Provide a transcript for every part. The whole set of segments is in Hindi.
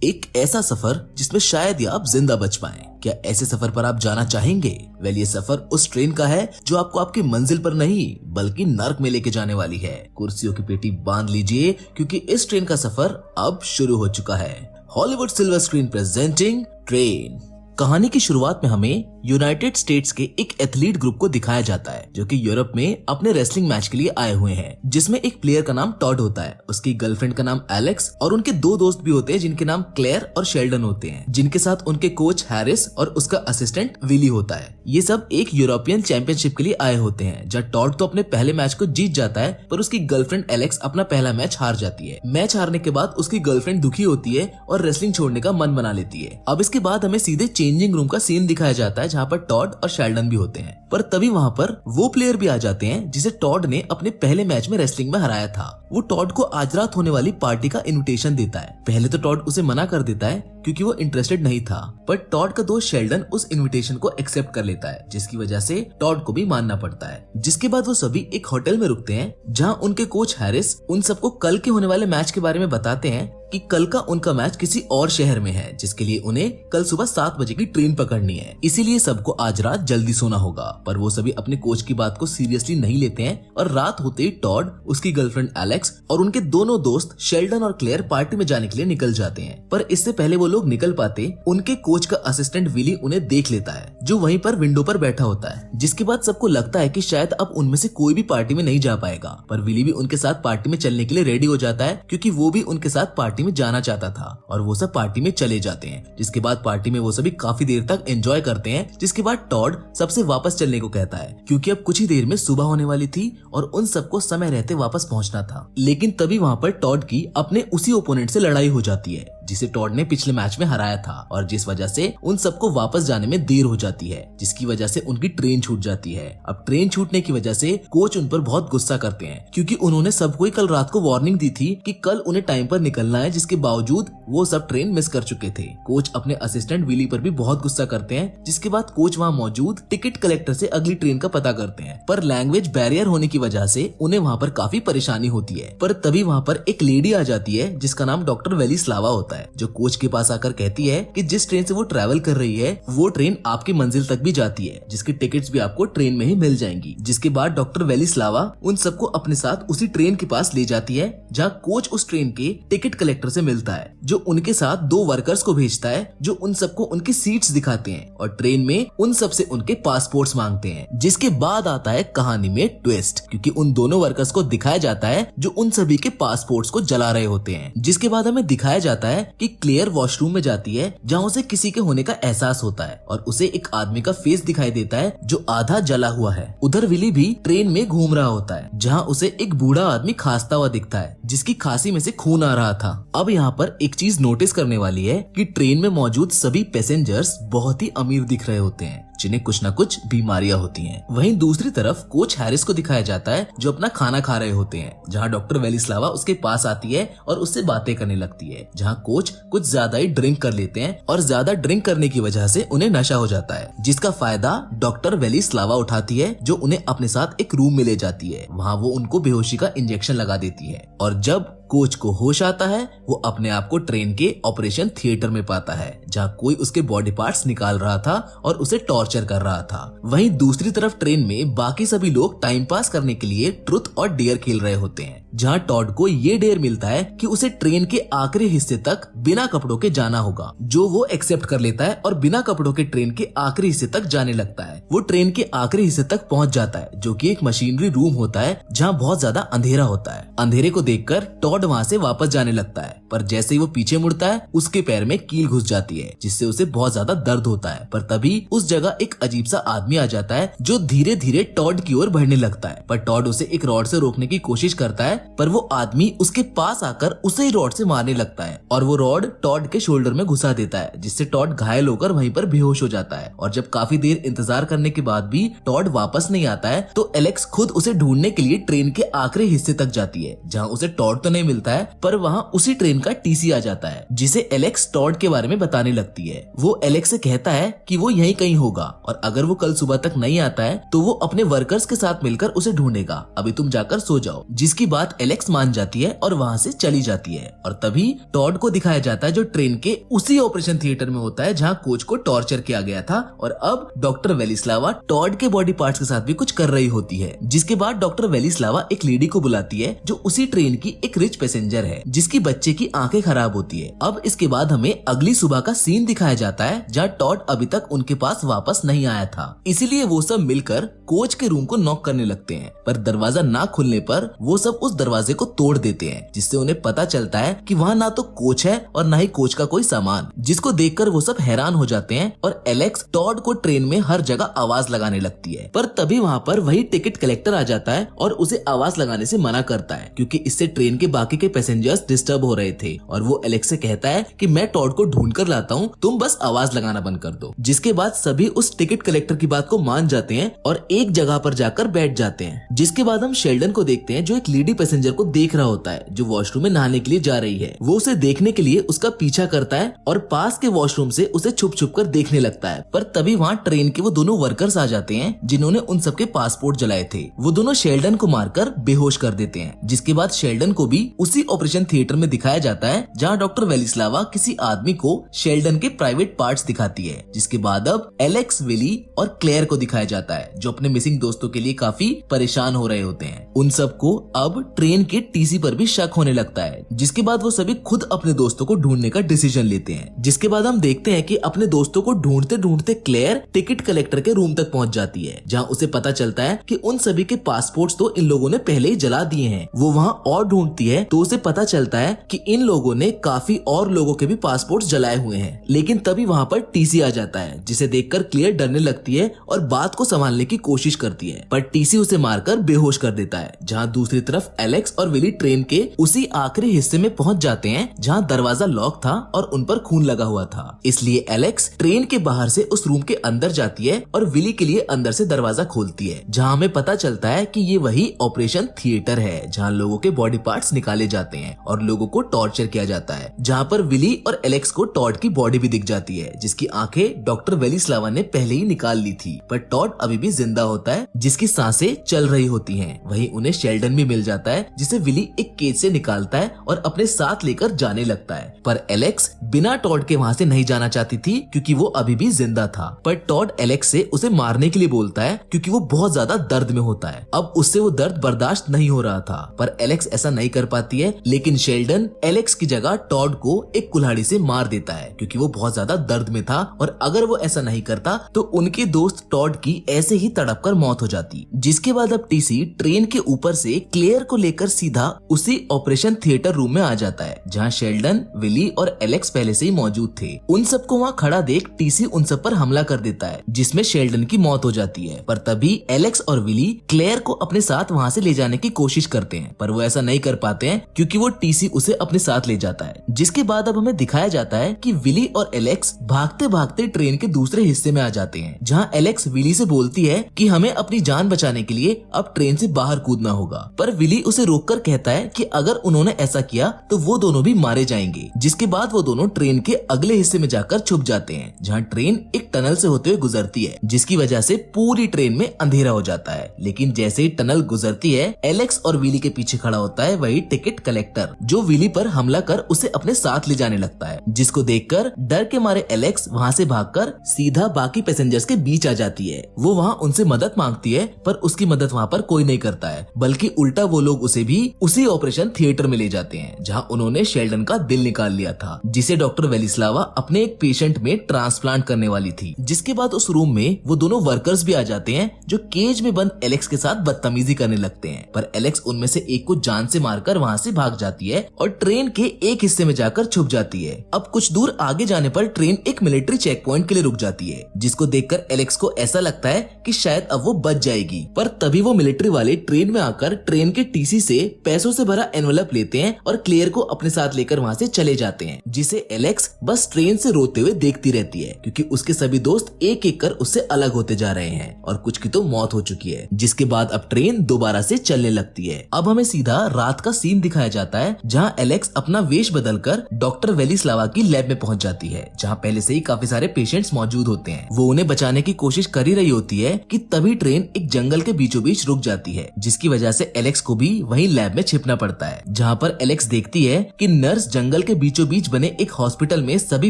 एक ऐसा सफर जिसमें शायद ही आप जिंदा बच पाएं। क्या ऐसे सफर पर आप जाना चाहेंगे? वेल, ये सफर उस ट्रेन का है जो आपको आपकी मंजिल पर नहीं बल्कि नर्क में लेके जाने वाली है। कुर्सियों की पेटी बांध लीजिए क्योंकि इस ट्रेन का सफर अब शुरू हो चुका है। Hollywood silver screen presenting train. कहानी की शुरुआत में हमें यूनाइटेड स्टेट्स के एक एथलीट ग्रुप को दिखाया जाता है जो कि यूरोप में अपने रेसलिंग मैच के लिए आए हुए हैं, जिसमें एक प्लेयर का नाम टॉड होता है, उसकी गर्लफ्रेंड का नाम एलेक्स और उनके दो दोस्त भी होते हैं जिनके नाम क्लेयर और शेल्डन होते हैं, जिनके साथ उनके कोच हैरिस और उसका असिस्टेंट विली होता है। ये सब एक यूरोपियन चैंपियनशिप के लिए आए होते हैं, जहाँ टॉड तो अपने पहले मैच को जीत जाता है पर उसकी गर्लफ्रेंड एलेक्स अपना पहला मैच हार जाती है। मैच हारने के बाद उसकी गर्लफ्रेंड दुखी होती है और रेसलिंग छोड़ने का मन बना लेती है। अब इसके बाद हमें सीधे चेंजिंग रूम का सीन दिखाया जाता है जहाँ पर टॉड और शेल्डन भी होते हैं, पर तभी वहाँ पर वो प्लेयर भी आ जाते हैं जिसे टॉड ने अपने पहले मैच में रेसलिंग में हराया था। वो टॉड को आज रात होने वाली पार्टी का इनविटेशन देता है। पहले तो टॉड उसे मना कर देता है क्योंकि वो इंटरेस्टेड नहीं था, पर टॉड का दोस्त शेल्डन उस इनविटेशन को एक्सेप्ट कर लेता है, जिसकी वजह से टॉड को भी मानना पड़ता है। जिसके बाद वो सभी एक होटल में रुकते हैं जहाँ उनके कोच हैरिस उन सबको कल के होने वाले मैच के बारे में बताते हैं कि कल का उनका मैच किसी और शहर में है, जिसके लिए उन्हें कल सुबह 7 बजे की ट्रेन पकड़नी है, इसीलिए सबको आज रात जल्दी सोना होगा। पर वो सभी अपने कोच की बात को सीरियसली नहीं लेते हैं और रात होते ही टॉड, उसकी गर्लफ्रेंड एलेक्स और उनके दोनों दोस्त शेल्डन और क्लेयर पार्टी में जाने के लिए निकल जाते हैं। पर इससे पहले वो लोग निकल पाते, उनके कोच का असिस्टेंट विली उन्हें देख लेता है जो वहीं पर विंडो पर बैठा होता है। जिसके बाद सबको लगता है कि शायद अब उनमें से कोई भी पार्टी में नहीं जा पाएगा, पर विली भी उनके साथ पार्टी में चलने के लिए रेडी हो जाता है क्योंकि वो भी उनके साथ पार्टी में जाना चाहता था और वो सब पार्टी में चले जाते हैं। जिसके बाद पार्टी में वो सभी काफी देर तक एंजॉय करते हैं। जिसके बाद टॉड सबसे वापस चलने को कहता है क्योंकि अब कुछ ही देर में सुबह होने वाली थी और उन सबको समय रहते वापस पहुंचना था। लेकिन तभी वहाँ पर टॉड की अपने उसी ओपोनेंट से लड़ाई हो जाती है जिसे टॉड ने पिछले मैच में हराया था, और जिस वजह से उन सबको वापस जाने में देर हो जाती है, जिसकी वजह से उनकी ट्रेन छूट जाती है। अब ट्रेन छूटने की वजह से कोच उन पर बहुत गुस्सा करते हैं क्योंकि उन्होंने सबको कल रात को वार्निंग दी थी कि कल उन्हें टाइम पर निकलना है, जिसके बावजूद वो सब ट्रेन मिस कर चुके थे। कोच अपने असिस्टेंट विली पर भी बहुत गुस्सा करते हैं, जिसके बाद कोच वहाँ मौजूद टिकट कलेक्टर से अगली ट्रेन का पता करते हैं, पर लैंग्वेज बैरियर होने की वजह से उन्हें वहाँ पर काफी परेशानी होती है। पर तभी वहाँ पर एक लेडी आ जाती है जिसका नाम डॉक्टर वेलिस्लावा होता है, जो कोच के पास आकर कहती है कि जिस ट्रेन से वो ट्रैवल कर रही है वो ट्रेन आपकी मंजिल तक भी जाती है, जिसकी टिकट्स भी आपको ट्रेन में ही मिल जाएंगी। जिसके बाद डॉक्टर वेलिस्लावा उन सबको अपने साथ उसी ट्रेन के पास ले जाती है जहाँ कोच उस ट्रेन के टिकट कलेक्टर से मिलता है, जो उनके साथ 2 वर्कर्स को भेजता है जो उन सबको उनकी सीट्स दिखाते हैं और ट्रेन में उन सब से उनके पासपोर्ट्स मांगते हैं। जिसके बाद आता है कहानी में ट्विस्ट, क्योंकि उन दोनों वर्कर्स को दिखाया जाता है जो उन सभी के पासपोर्ट्स को जला रहे होते हैं। जिसके बाद हमें दिखाया जाता है कि क्लेयर वॉशरूम में जाती है जहाँ उसे किसी के होने का एहसास होता है और उसे एक आदमी का फेस दिखाई देता है जो आधा जला हुआ है। उधर विली भी ट्रेन में घूम रहा होता है जहाँ उसे एक बूढ़ा आदमी खांसता हुआ दिखता है, जिसकी खांसी में से खून आ रहा था। अब यहाँ पर एक चीज नोटिस करने वाली है कि ट्रेन में मौजूद सभी पैसेंजर्स बहुत ही अमीर दिख रहे होते हैं, जिन्हें कुछ न कुछ बीमारियां होती हैं। वहीं दूसरी तरफ कोच हैरिस को दिखाया जाता है जो अपना खाना खा रहे होते हैं, जहां डॉक्टर वेलिस्लावा उसके पास आती है और उससे बातें करने लगती है, जहां कोच कुछ ज्यादा ही ड्रिंक कर लेते हैं और ज्यादा ड्रिंक करने की वजह से उन्हें नशा हो जाता है, जिसका फायदा डॉक्टर वेलिस्लावा उठाती है जो उन्हें अपने साथ एक रूम में ले जाती है। वहाँ वो उनको बेहोशी का इंजेक्शन लगा देती है और जब कोच को होश आता है वो अपने आप को ट्रेन के ऑपरेशन थिएटर में पाता है जहाँ कोई उसके बॉडी पार्ट्स निकाल रहा था और उसे टॉर्चर कर रहा था। वहीं दूसरी तरफ ट्रेन में बाकी सभी लोग टाइम पास करने के लिए ट्रुथ और डेयर खेल रहे होते हैं, जहाँ टॉड को ये डेयर मिलता है कि उसे ट्रेन के आखिरी हिस्से तक बिना कपड़ों के जाना होगा, जो वो एक्सेप्ट कर लेता है और बिना कपड़ों के ट्रेन के आखिरी हिस्से तक जाने लगता है। वो ट्रेन के आखिरी हिस्से तक पहुंच जाता है जो कि एक मशीनरी रूम होता है जहाँ बहुत ज्यादा अंधेरा होता है। अंधेरे को देखकर टॉड वहाँ से वापस जाने लगता है, पर जैसे ही वो पीछे मुड़ता है उसके पैर में कील घुस जाती है जिससे उसे बहुत ज्यादा दर्द होता है। पर तभी उस जगह एक अजीब सा आदमी आ जाता है जो धीरे धीरे टॉड की ओर बढ़ने लगता है, पर टॉड उसे एक रॉड से रोकने की कोशिश करता है, पर वो आदमी उसके पास आकर उसे ही रॉड से मारने लगता है और वो रॉड टॉड के शोल्डर में घुसा देता है, जिससे टॉड घायल होकर वहीं पर बेहोश हो जाता है। और जब काफी देर इंतजार करने के बाद भी टॉड वापस नहीं आता है तो एलेक्स खुद उसे ढूंढने के लिए ट्रेन के आखिरी हिस्से तक जाती है, जहाँ उसे टॉड तो नहीं मिलता है पर वहाँ उसी ट्रेन का टीसी आ जाता है, जिसे एलेक्स टॉड के बारे में बताने लगती है। वो एलेक्स से कहता है कि वो यहीं कहीं होगा और अगर वो कल सुबह तक नहीं आता है तो वो अपने वर्कर्स के साथ मिलकर उसे ढूंढेगा, अभी तुम जाकर सो जाओ। जिसकी बात बात एलेक्स मान जाती है और वहाँ से चली जाती है। और तभी टॉड को दिखाया जाता है जो ट्रेन के उसी ऑपरेशन थिएटर में होता है जहाँ कोच को टॉर्चर किया गया था। और अब डॉक्टर वेलिस्लावा टॉड के बॉडी पार्ट्स के साथ भी कुछ कर रही होती है, जिसके बाद डॉक्टर वेलिस्लावा एक लेडी को बुलाती है जो उसी ट्रेन की एक रिच पैसेंजर है जिसकी बच्चे की आंखें खराब होती है। अब इसके बाद हमें अगली सुबह का सीन दिखाया जाता है जहाँ टॉड अभी तक उनके पास वापस नहीं आया था, इसीलिए वो सब मिलकर कोच के रूम को नॉक करने लगते हैं। पर दरवाजा ना खुलने पर वो सब उस दरवाजे को तोड़ देते हैं, जिससे उन्हें पता चलता है कि वहाँ ना तो कोच है और ना ही कोच का कोई सामान, जिसको देखकर वो सब हैरान हो जाते हैं। और एलेक्स टॉड को ट्रेन में हर जगह आवाज लगाने लगती है, पर तभी वहाँ पर वही टिकट कलेक्टर आ जाता है और उसे आवाज लगाने से मना करता है, क्योंकि इससे ट्रेन के बाकी के पैसेंजर्स डिस्टर्ब हो रहे थे। और वो एलेक्स से कहता है कि मैं टॉड को ढूंढ कर लाता हूँ, तुम बस आवाज लगाना बंद कर दो। जिसके बाद सभी उस टिकट कलेक्टर की बात को मान जाते हैं और एक जगह पर जाकर बैठ जाते हैं। जिसके बाद हम शेल्डन को देखते हैं जो एक लेडी पैसेंजर को देख रहा होता है जो वॉशरूम में नहाने के लिए जा रही है। वो उसे देखने के लिए उसका पीछा करता है और पास के वॉशरूम से उसे छुप छुप कर देखने लगता है। पर तभी वहाँ ट्रेन के वो दोनों वर्कर्स आ जाते हैं जिन्होंने उन सबके पासपोर्ट जलाए थे। वो दोनों शेल्डन को मारकर बेहोश कर देते हैं। जिसके बाद शेल्डन को भी उसी ऑपरेशन थिएटर में दिखाया जाता है जहाँ डॉक्टर वेलिस्लावा किसी आदमी को शेल्डन के प्राइवेट पार्ट्स दिखाती है। जिसके बाद अब एलेक्स, विली और क्लेयर को दिखाया जाता है जो अपने मिसिंग दोस्तों के लिए काफी परेशान हो रहे होते हैं। उन सबको अब ट्रेन के टीसी पर भी शक होने लगता है। जिसके बाद वो सभी खुद अपने दोस्तों को ढूंढने का डिसीजन लेते हैं। जिसके बाद हम देखते हैं कि अपने दोस्तों को ढूंढते ढूंढते क्लेयर टिकट कलेक्टर के रूम तक पहुंच जाती है, जहां उसे पता चलता है कि उन सभी के पासपोर्ट्स तो इन लोगों ने पहले ही जला दिए हैं। वो वहां और ढूंढती है तो उसे पता चलता है कि इन लोगों ने काफी और लोगों के भी पासपोर्ट्स जलाए हुए हैं। लेकिन तभी वहां पर टीसी आ जाता है, जिसे देखकर क्लेयर डरने लगती है और बात को संभालने की कोशिश करती है, पर टीसी उसे मारकर बेहोश कर देता है। जहां दूसरी तरफ एलेक्स और विली ट्रेन के उसी आखिरी हिस्से में पहुंच जाते हैं जहां दरवाजा लॉक था और उन पर खून लगा हुआ था। इसलिए एलेक्स ट्रेन के बाहर से उस रूम के अंदर जाती है और विली के लिए अंदर से दरवाजा खोलती है, जहां हमें पता चलता है कि ये वही ऑपरेशन थिएटर है जहां लोगों के बॉडी पार्ट्स निकाले जाते हैं और लोगों को टॉर्चर किया जाता है। जहां पर विली और एलेक्स को टॉड की बॉडी भी दिख जाती है, जिसकी आंखें डॉक्टर वेलिस्लावा ने पहले ही निकाल ली थी, पर टॉड अभी भी जिंदा होता है जिसकी सांसें चल रही होती हैं। वहीं उन्हें शेल्डन भी मिल जाता है जिसे विली एक केज से निकालता है और अपने साथ लेकर जाने लगता है। पर एलेक्स बिना टॉड के वहां से नहीं जाना चाहती थी क्योंकि वो अभी भी जिंदा था। पर टॉड एलेक्स से उसे मारने के लिए बोलता है क्योंकि वो बहुत ज्यादा दर्द में होता है। अब उससे वो दर्द बर्दाश्त नहीं हो रहा था, पर एलेक्स ऐसा नहीं कर पाती है। लेकिन शेल्डन एलेक्स की जगह टॉड को एक कुल्हाड़ी से मार देता है क्योंकि वो बहुत ज्यादा दर्द में था, और अगर वो ऐसा नहीं करता तो उनके दोस्त टॉड की ऐसे ही तड़प कर मौत हो जाती। जिसके बाद अब टीसी ट्रेन के ऊपर से क्लेयर को लेकर सीधा उसी ऑपरेशन थिएटर रूम में आ जाता है जहाँ शेल्डन, विली और एलेक्स पहले से ही मौजूद थे। उन सबको वहाँ खड़ा देख टीसी उन सब पर हमला कर देता है जिसमें शेल्डन की मौत हो जाती है। पर तभी एलेक्स और विली क्लेयर को अपने साथ वहाँ से ले जाने की कोशिश करते हैं, पर वो ऐसा नहीं कर पाते हैं क्योंकि वो टीसी उसे अपने साथ ले जाता है। जिसके बाद अब हमें दिखाया जाता है कि विली और एलेक्स भागते भागते ट्रेन के दूसरे हिस्से में आ जाते हैं, जहाँ एलेक्स विली से बोलती है कि हमें अपनी जान बचाने के लिए अब ट्रेन से बाहर कूदना होगा। पर विली उसे रोककर कहता है कि अगर उन्होंने ऐसा किया तो वो दोनों भी मारे जाएंगे। जिसके बाद वो दोनों ट्रेन के अगले हिस्से में जाकर छुप जाते हैं, जहाँ ट्रेन एक टनल से होते हुए गुजरती है, जिसकी वजह से पूरी ट्रेन में अंधेरा हो जाता है। लेकिन जैसे ही टनल गुजरती है, एलेक्स और विली के पीछे खड़ा होता है वही टिकट कलेक्टर, जो विली पर हमला कर उसे अपने साथ ले जाने लगता है। जिसको देखकर डर के मारे एलेक्स वहाँ से भागकर सीधा बाकी पैसेंजर्स के बीच आ जाती है। वो वहाँ उनसे मदद मांगती है, पर उसकी मदद वहाँ पर कोई नहीं करता है, बल्कि उल्टा वो लोग उसे भी उसी ऑपरेशन थिएटर में ले जाते हैं जहाँ उन्होंने शेल्डन का दिल निकाल लिया था, जिसे डॉक्टर वेलिस्लावा अपने एक पेशेंट में ट्रांसप्लांट करने वाली थी। जिसके बाद उस रूम में वो दोनों वर्कर्स भी आ जाते हैं जो केज में बंद एलेक्स के साथ बदतमीजी करने लगते हैं, पर एलेक्स उनमें से एक को जान से मारकर वहाँ से भाग जाती है और ट्रेन के एक हिस्से में जाकर छुप जाती है। अब कुछ दूर आगे जाने पर ट्रेन एक मिलिट्री चेक पॉइंट के लिए रुक जाती है, जिसको देखकर एलेक्स को ऐसा लगता है कि शायद अब वो बच जाएगी। पर तभी वो मिलिट्री वाले ट्रेन में आकर ट्रेन के टीसी से पैसों से भरा एनवेलप लेते हैं और क्लेयर को अपने साथ लेकर वहाँ से चले जाते हैं, जिसे एलेक्स बस ट्रेन से रोते हुए देखती रहती है क्योंकि उसके सभी दोस्त एक एक कर उससे अलग होते जा रहे हैं और कुछ की तो मौत हो चुकी है। जिसके बाद अब ट्रेन दोबारा से चलने लगती है। अब हमें सीधा रात का सीन दिखाया जाता है जहाँ एलेक्स अपना वेश बदलकर डॉक्टर वेलिस्लावा की लैब में पहुंच जाती है, जहाँ पहले से ही काफी सारे पेशेंट्स मौजूद होते हैं। वो उन्हें बचाने की कोशिश कर ही रही होती है कि तभी ट्रेन एक जंगल के बीचों बीच रुक जाती है, जिसकी वजह से एलेक्स को भी वहीं लैब में छिपना पड़ता है, जहाँ पर एलेक्स देखती है कि नर्स जंगल के बीचों बीच बने एक हॉस्पिटल में सभी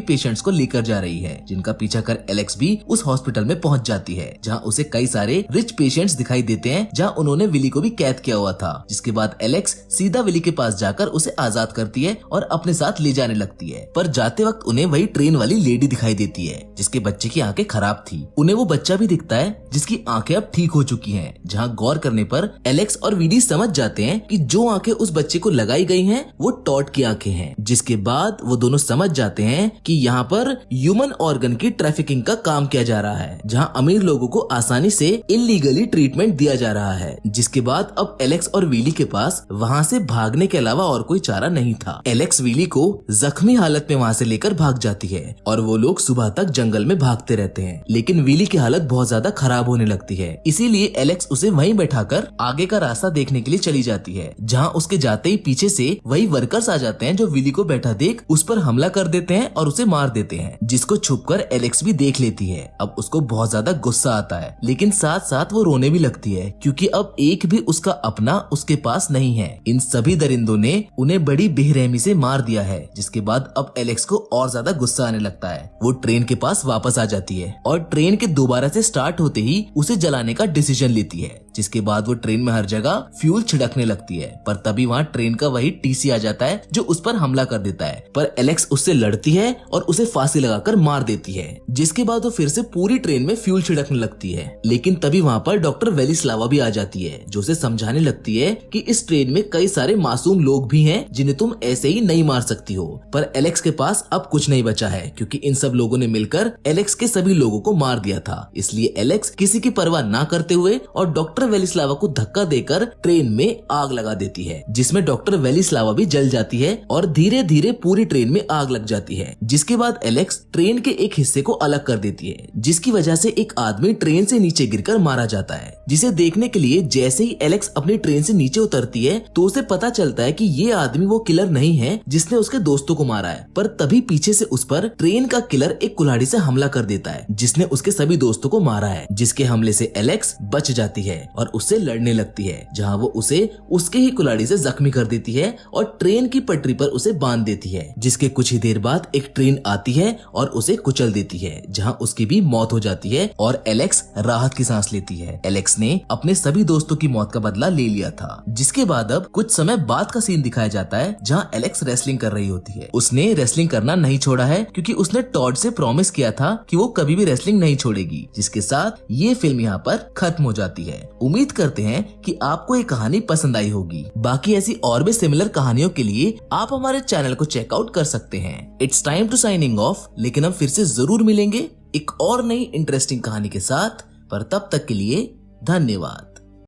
पेशेंट्स को लेकर जा रही है, जिनका पीछा कर एलेक्स भी उस हॉस्पिटल में पहुंच जाती है, जहाँ उसे कई सारे रिच पेशेंट्स दिखाई देते हैं, जहाँ उन्होंने विली को भी कैद किया हुआ था। जिसके बाद एलेक्स सीधा विली के पास जाकर उसे आजाद करती है और अपने साथ ले जाने लगती है। पर जाते वक्त उन्हें वही ट्रेन वाली लेडी दिखाई देती है, जिसके बच्चे की आंखें खराब थी। उन्हें वो बच्चा भी दिखता है जिसकी आंखें अब ठीक हो चुकी हैं, जहाँ गौर करने पर एलेक्स और विली समझ जाते हैं कि जो आंखें उस बच्चे को लगाई गई हैं वो टॉड की आंखें हैं। जिसके बाद वो दोनों समझ जाते हैं कि यहाँ पर ह्यूमन ऑर्गन की ट्रैफिकिंग का काम किया जा रहा है, जहाँ अमीर लोगों को आसानी से इलीगली ट्रीटमेंट दिया जा रहा है। जिसके बाद अब एलेक्स और विली के पास वहाँ से भागने के अलावा और कोई चारा नहीं था। एलेक्स विली को जख्मी हालत में वहाँ से लेकर भाग जाती है और वो लोग सुबह तक जंगल में भागते रहते हैं, लेकिन विली की हालत बहुत ज्यादा खराब होने लगती है। इसीलिए एलेक्स उसे वहीं बैठाकर आगे का रास्ता देखने के लिए चली जाती है, जहाँ उसके जाते ही पीछे से वही वर्कर्स आ जाते हैं जो विली को बैठा देख उस पर हमला कर देते हैं और उसे मार देते हैं, जिसको छुपकर एलेक्स भी देख लेती है। अब उसको बहुत ज्यादा गुस्सा आता है, लेकिन साथ साथ वो रोने भी लगती है, क्योंकि अब एक भी उसका अपना उसके पास नहीं है। इन सभी दरिंदों ने उन्हें बड़ी बेरहमी से मार दिया है। जिसके बाद अब एलेक्स को और ज्यादा गुस्सा आने लगता है। वो ट्रेन के पास वापस आ जाती है और ट्रेन के दोबारा से स्टार्ट होते ही उसे जलाने का डिसीजन लेती है। जिसके बाद वो ट्रेन में हर जगह फ्यूल छिड़कने लगती है, पर तभी वहाँ ट्रेन का वही टीसी आ जाता है जो उस पर हमला कर देता है। पर एलेक्स उससे लड़ती है और उसे फांसी लगाकर मार देती है। जिसके बाद वो फिर से पूरी ट्रेन में फ्यूल छिड़कने लगती है, लेकिन तभी वहाँ पर डॉक्टर वेलिस्लावा भी आ जाती है, जो उसे समझाने लगती है कि इस ट्रेन में कई सारे मासूम लोग भी हैं जिन्हें तुम ऐसे ही नहीं मार सकती हो। पर एलेक्स के पास अब कुछ नहीं बचा है, क्योंकि इन सब लोगों ने मिलकर एलेक्स के सभी लोगों को मार दिया था। इसलिए एलेक्स किसी की परवाह ना करते हुए और डॉक्टर वेलिस्लावा को धक्का देकर ट्रेन में आग लगा देती है, जिसमें डॉक्टर वेलिस्लावा भी जल जाती है और धीरे धीरे पूरी ट्रेन में आग लग जाती है। जिसके बाद एलेक्स ट्रेन के एक हिस्से को अलग कर देती है, जिसकी वजह से एक आदमी ट्रेन से नीचे गिरकर मारा जाता है, जिसे देखने के लिए जैसे ही एलेक्स अपनी ट्रेन से नीचे उतरती है तो उसे पता चलता है कि ये आदमी वो किलर नहीं है जिसने उसके दोस्तों को मारा है। पर तभी पीछे से उस पर ट्रेन का किलर एक कुल्हाड़ी से हमला कर देता है, जिसने उसके सभी दोस्तों को मारा है। जिसके हमले से एलेक्स बच जाती है और उससे लड़ने लगती है, जहाँ वो उसे उसके ही कुल्हाड़ी से जख्मी कर देती है और ट्रेन की पटरी पर उसे बांध देती है। जिसके कुछ ही देर बाद एक ट्रेन आती है और उसे कुचल देती है, जहाँ उसकी भी मौत हो जाती है और एलेक्स राहत की सांस लेती है। एलेक्स ने अपने सभी दोस्तों की मौत का बदला ले लिया था। जिसके बाद अब कुछ समय बाद का सीन दिखाया जाता है, जहाँ एलेक्स रेसलिंग कर रही होती है। उसने रेसलिंग करना नहीं छोड़ा है, क्योंकि उसने टॉड से प्रॉमिस किया था कि वो कभी भी रेसलिंग नहीं छोड़ेगी। जिसके साथ ये फिल्म यहाँ पर खत्म हो जाती है। उम्मीद करते हैं कि आपको ये कहानी पसंद आई होगी। बाकी ऐसी और भी सिमिलर कहानियों के लिए आप हमारे चैनल को चेकआउट कर सकते हैं। It's time to signing off, लेकिन हम फिर से जरूर मिलेंगे एक और नई इंटरेस्टिंग कहानी के साथ। पर तब तक के लिए धन्यवाद।